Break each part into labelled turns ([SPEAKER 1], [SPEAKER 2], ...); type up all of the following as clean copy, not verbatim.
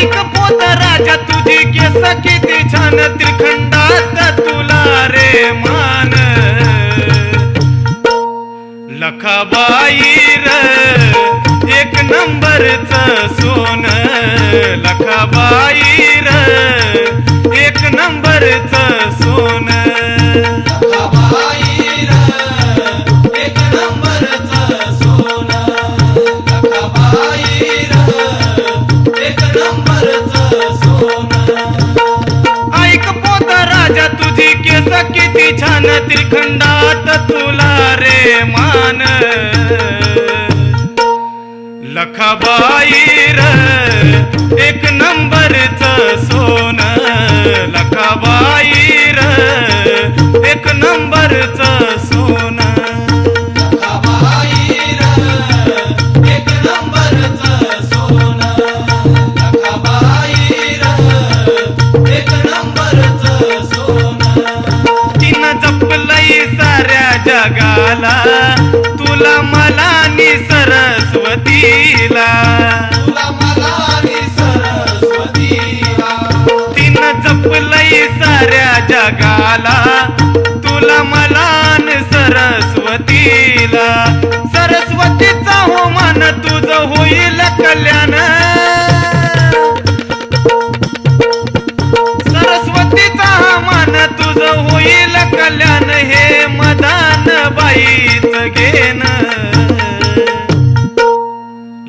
[SPEAKER 1] ऐक पोत राजा तुझी केस किती छान त्रिखंडात तुला रे मान लखाबाई र एक नंबरच सोन लखाबाई र एक नंबरच सोन
[SPEAKER 2] लखाबाई र एक नंबरच सोन लखाबाई र एक नंबरच सोन
[SPEAKER 1] ऐक पोत राजा तुझी केस किती छान त्रिखंडात तुला रे मान लखाबाई र एक नंबरच सोन लखाबाई र एक नंबरच सोन
[SPEAKER 2] लखाबाई र एक नंबरच सोन लखाबाई र एक नंबरच सोन
[SPEAKER 1] तिनं जपलंय साऱ्या जगाला तुला मला नि सरस्वतीला
[SPEAKER 2] तुला मला आणि सरस्वतीला
[SPEAKER 1] तिनं जपलंय साऱ्या जगाला तुला मला नि सरस्वतीला सरस्वतीचा हो मान तुझं होईल कल्याण सरस्वतीचा मान तुझं होईल कल्याण हे मदान बाईच घेन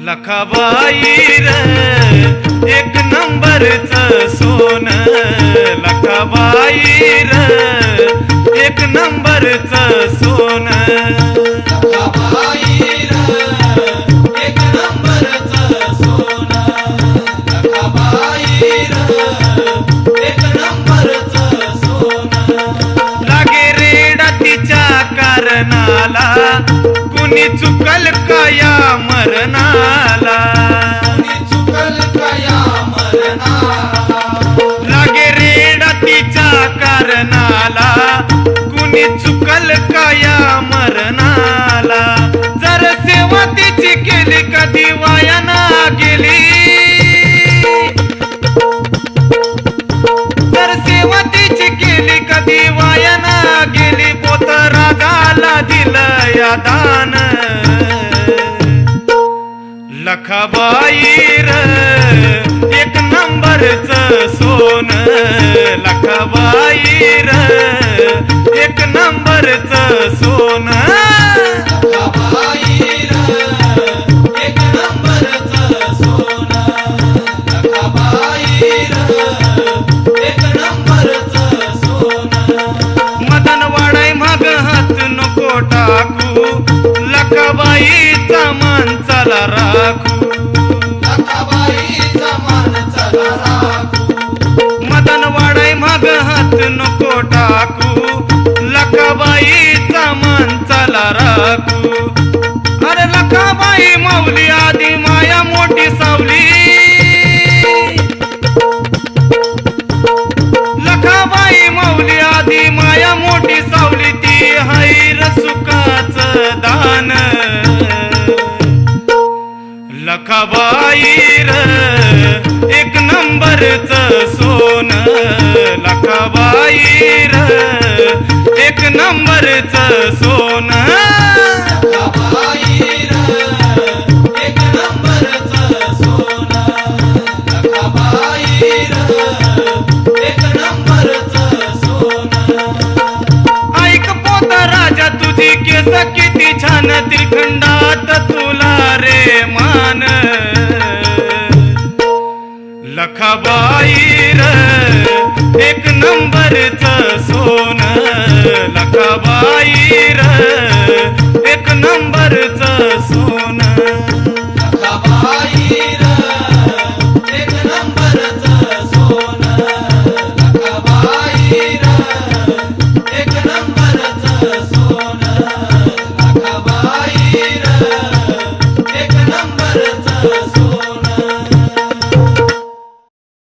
[SPEAKER 1] लखाबाई र एक नंबरच सोन लखाबाई र एक नंबरच सोन
[SPEAKER 2] लखाबाई र एक नंबरच सोन लखाबाई र एक नंबरच सोन
[SPEAKER 1] लागे रेडा तिच्या कारणाला कुणी चुकल का या मरणाला
[SPEAKER 2] कोणी चुकल का या मरणाला
[SPEAKER 1] लागे रेडा तिच्या कारणाला कुणी चुकल का या मरणाला जर सेवा तिची केली कधी वाया ना गेली जर सेवा तिची केली कधी वाया ना गेली पोत रागाला दिलं या दान लखाबाई र एक नंबरच सोन लखाबाई र एक नंबरच सोन
[SPEAKER 2] लखाबाई र एक नंबरच सोन लखाबाई र एक नंबरच सोन
[SPEAKER 1] मदन वाडाय माग हात नको टाकू लखाबाईचा मान चला राखू
[SPEAKER 2] लखाबाईचा मान चला राखू
[SPEAKER 1] मदन वाडाय माग हात नको टाकू लखाबाईचा मान चला राखू अरे लखाबाई माऊली आधी माया मोठी सावली लखाबाई माऊली आधी माया मोठी सावली ती हैर सुखाच दान लखाबाई र एक नंबरच सोन लखाबाई र एक नंबरच सोन
[SPEAKER 2] लखाबाई र एक नंबरच सोन लखाबाई र एक नंबरच सोन
[SPEAKER 1] ऐक पोत राजा तुझी केस किती छान त्रिखंडात तुला रे मान लखाबाई र एक नंबरच सोन लखाबाई र